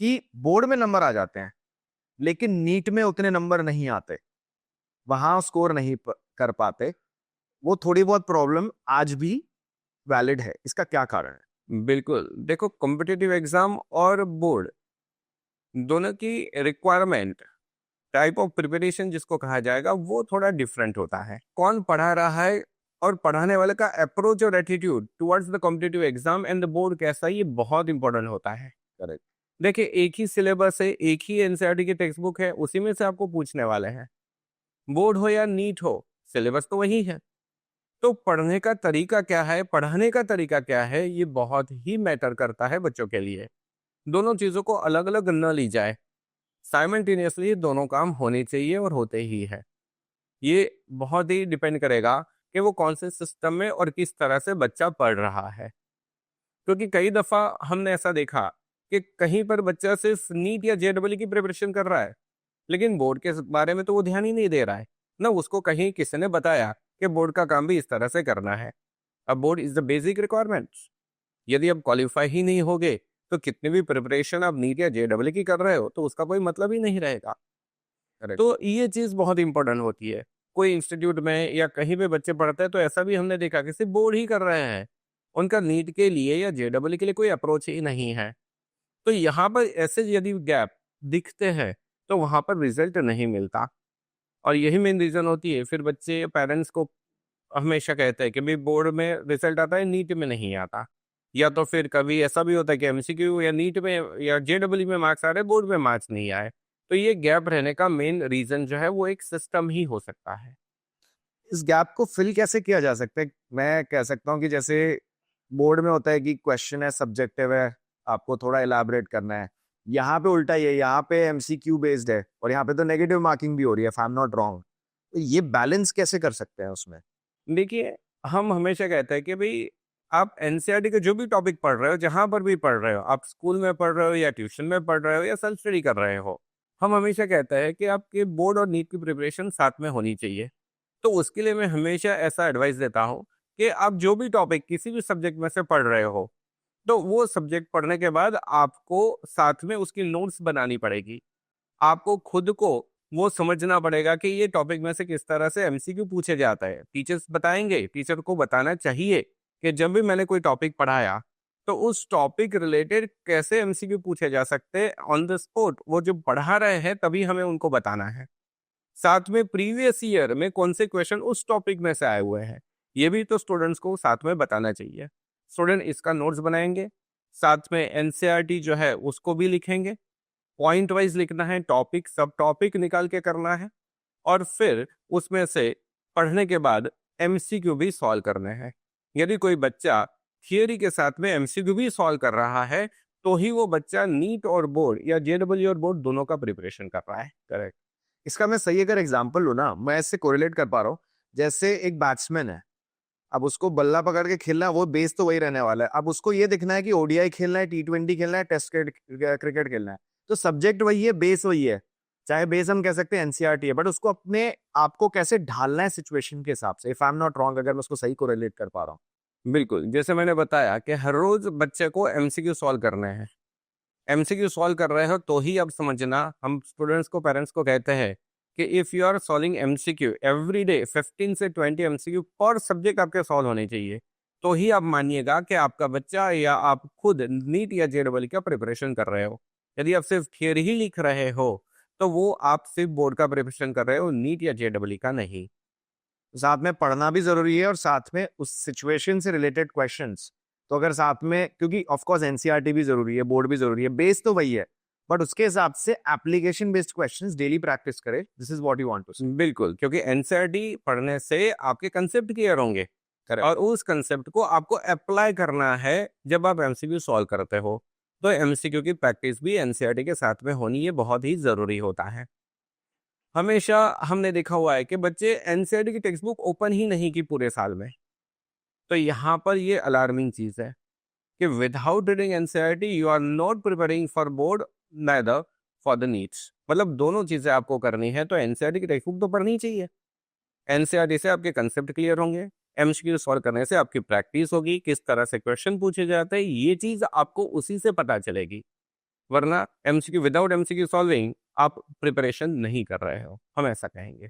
कि बोर्ड में नंबर आ जाते हैं, लेकिन नीट में उतने नंबर नहीं आते, वहां स्कोर नहीं कर पाते। वो थोड़ी बहुत प्रॉब्लम आज भी वैलिड है। इसका क्या कारण है? बिल्कुल, देखो कॉम्पिटिटिव एग्जाम और बोर्ड दोनों की रिक्वायरमेंट, टाइप ऑफ प्रिपरेशन जिसको कहा जाएगा, वो थोड़ा डिफरेंट होता है। कौन पढ़ा रहा है और पढ़ाने वाले का अप्रोच और attitude towards the competitive exam and the board कैसा है, ये बहुत इंपॉर्टेंट होता है। करेक्ट। देखिए, एक ही सिलेबस है, एक ही एनसीईआरटी की टेक्स्ट बुक है, उसी में से आपको पूछने वाले हैं। बोर्ड हो या नीट हो, सिलेबस तो वही है। तो पढ़ने का तरीका क्या है, पढ़ाने का तरीका क्या है, ये बहुत ही मैटर करता है बच्चों के लिए। दोनों चीजों को अलग अलग न ली जाए, साइमल्टेनियसली दोनों काम होने चाहिए और होते ही है। ये बहुत ही डिपेंड करेगा कि वो कौन से सिस्टम में और किस तरह से बच्चा पढ़ रहा है। क्योंकि कई दफा हमने ऐसा देखा कि कहीं पर बच्चा सिर्फ नीट या जेडब्ल्यू की प्रिपरेशन कर रहा है, लेकिन बोर्ड के बारे में तो वो ध्यान ही नहीं दे रहा है। ना उसको कहीं किसी ने बताया कि बोर्ड का काम भी इस तरह से करना है। अब board is the basic requirements. यदि आप क्वालिफाई ही नहीं होगे, तो कितनी भी प्रिपरेशन आप नीट या जेडब्ल्यू की कर रहे हो, तो उसका कोई मतलब ही नहीं रहेगा। करेक्ट। तो ये चीज़ बहुत इंपॉर्टेंट होती है। कोई इंस्टीट्यूट में या कहीं पे बच्चे पढ़ते हैं, तो ऐसा भी हमने देखा कि सिर्फ बोर्ड ही कर रहे हैं। उनका नीट के लिए या जेडब्ल्यू के लिए कोई अप्रोच ही नहीं है। तो यहाँ पर ऐसे यदि गैप दिखते हैं, तो वहाँ पर रिजल्ट नहीं मिलता। और यही मेन रीज़न होती है, फिर बच्चे पेरेंट्स को हमेशा कहते हैं कि भाई बोर्ड में रिजल्ट आता है, नीट में नहीं आता। या तो फिर कभी ऐसा भी होता है कि एमसीक्यू या नीट में या जेडब्ल्यू में मार्क्स आ रहे हैं, बोर्ड में मार्क्स नहीं आए। तो ये गैप रहने का मेन रीज़न जो है, वो एक सिस्टम ही हो सकता है। इस गैप को फिल कैसे किया जा सकता है? मैं कह सकता हूँ कि जैसे बोर्ड में होता है कि क्वेश्चन है, सब्जेक्टिव है, आपको थोड़ा इलैबोरेट करना है। यहाँ पे उल्टा ही है, यहाँ पे एमसीक्यू बेस्ड है और यहाँ पे तो नेगेटिव मार्किंग भी हो रही है, if I am not wrong. तो ये बैलेंस कैसे कर सकते हैं उसमें? देखिए, हम हमेशा कहते हैं कि भई आप एनसीईआरटी के जो भी टॉपिक पढ़ रहे हो, जहाँ पर भी पढ़ रहे हो, आप स्कूल में पढ़ रहे हो या ट्यूशन में पढ़ रहे हो या सेल्फ स्टडी कर रहे हो, हम हमेशा कहते हैं कि आपके बोर्ड और नीट की प्रिपरेशन साथ में होनी चाहिए। तो उसके लिए मैं हमेशा ऐसा एडवाइस देता हूँ कि आप जो भी टॉपिक किसी भी सब्जेक्ट में से पढ़ रहे हो, तो वो सब्जेक्ट पढ़ने के बाद आपको साथ में उसकी नोट्स बनानी पड़ेगी। आपको खुद को वो समझना पड़ेगा कि ये टॉपिक में से किस तरह से एमसीक्यू पूछे जाता है। टीचर्स बताएँगे, टीचर को बताना चाहिए कि जब भी मैंने कोई टॉपिक पढ़ाया, तो उस टॉपिक रिलेटेड कैसे एमसीक्यू पूछे जा सकते हैं ऑन द स्पॉट, वो जो पढ़ा रहे हैं तभी हमें उनको बताना है। साथ में प्रीवियस ईयर में कौन से क्वेश्चन उस टॉपिक में से आए हुए हैं, ये भी तो स्टूडेंट्स को साथ में बताना चाहिए। स्टूडेंट इसका नोट्स बनाएँगे, साथ में एनसीईआरटी जो है उसको भी लिखेंगे। पॉइंट वाइज लिखना है, टॉपिक सब टॉपिक निकाल के करना है और फिर उसमें से पढ़ने के बाद एमसीक्यू भी सॉल्व करने हैं। यदि कोई बच्चा थियरी के साथ में एमसीक्यू भी सॉल्व कर रहा है, तो ही वो बच्चा नीट और बोर्ड या जेडब्ल्यू और बोर्ड दोनों का प्रिपरेशन कर रहा है। करेक्ट। इसका मैं सही अगर एग्जांपल लूँ ना, मैं इससे कोरिलेट कर पा रहा हूँ। जैसे एक बैट्समैन है, अब उसको बल्ला पकड़ के खेलना है, वो बेस तो वही रहने वाला है। अब उसको ये देखना है कि ओडीआई खेलना है, टी20 खेलना है, टेस्ट क्रिकेट खेलना है। तो सब्जेक्ट वही है, बेस वही है। चाहे बेस हम कह सकते हैं एनसीईआरटी है, बट उसको अपने आप को कैसे ढालना है सिचुएशन के हिसाब से। If I am not wrong, अगर मैं उसको सही कोरिलेट कर पा रहा हूँ। बिल्कुल, जैसे मैंने बताया कि हर रोज बच्चे को एमसीक्यू सॉल्व करने हैं। एमसीक्यू सॉल्व कर रहे हो तो ही अब समझना, हम स्टूडेंट्स को पेरेंट्स को कहते हैं कि if you are solving MCQ every day 15 से 20 एमसीक्यू पर सब्जेक्ट आपके सॉल्व होने चाहिए। तो ही आप मानिएगा कि आपका बच्चा या आप खुद नीट या जेडबल का प्रिपरेशन कर रहे हो। यदि आप सिर्फ थियरी ही लिख रहे हो, तो वो आप सिर्फ बोर्ड का प्रिपरेशन कर रहे हो, नीट या जेडबल का नहीं। साथ में पढ़ना भी ज़रूरी है और साथ में उस सिचुएशन से रिलेटेड क्वेश्चंस। तो अगर साथ में, क्योंकि ऑफ कोर्स एनसीईआरटी भी ज़रूरी है, बोर्ड भी ज़रूरी है, बेस तो वही है, बट उसके हिसाब से application based questions daily practice करें। This is what you want to say. बिल्कुल, क्योंकि एनसीईआरटी पढ़ने से आपके कंसेप्ट क्लियर होंगे करेक्ट। और उस कंसेप्ट को आपको अप्लाई करना है जब आप एमसीक्यू सॉल्व करते हो। तो एमसीक्यू की प्रैक्टिस भी एनसीईआरटी के साथ में होनी ये बहुत ही ज़रूरी होता है। हमेशा हमने देखा हुआ है कि बच्चे एनसीईआरटी की टेक्स्ट बुक ओपन ही नहीं की पूरे साल में। तो यहाँ पर ये अलार्मिंग चीज़ है कि without reading NCERT you are not preparing for board, neither for the needs. मतलब दोनों चीज़ें आपको करनी है, तो एनसीईआरटी की टेक्स्ट बुक तो पढ़नी ही चाहिए। एनसीईआरटी से आपके कंसेप्ट क्लियर होंगे, एमसीक्यू सॉल्व करने से आपकी प्रैक्टिस होगी, किस तरह से क्वेश्चन पूछे जाते हैं, ये चीज़ आपको उसी से पता चलेगी। वरना एमसीक्यू विदाउट एमसीक्यू सॉल्विंग आप प्रिपरेशन नहीं कर रहे हो, हम ऐसा कहेंगे।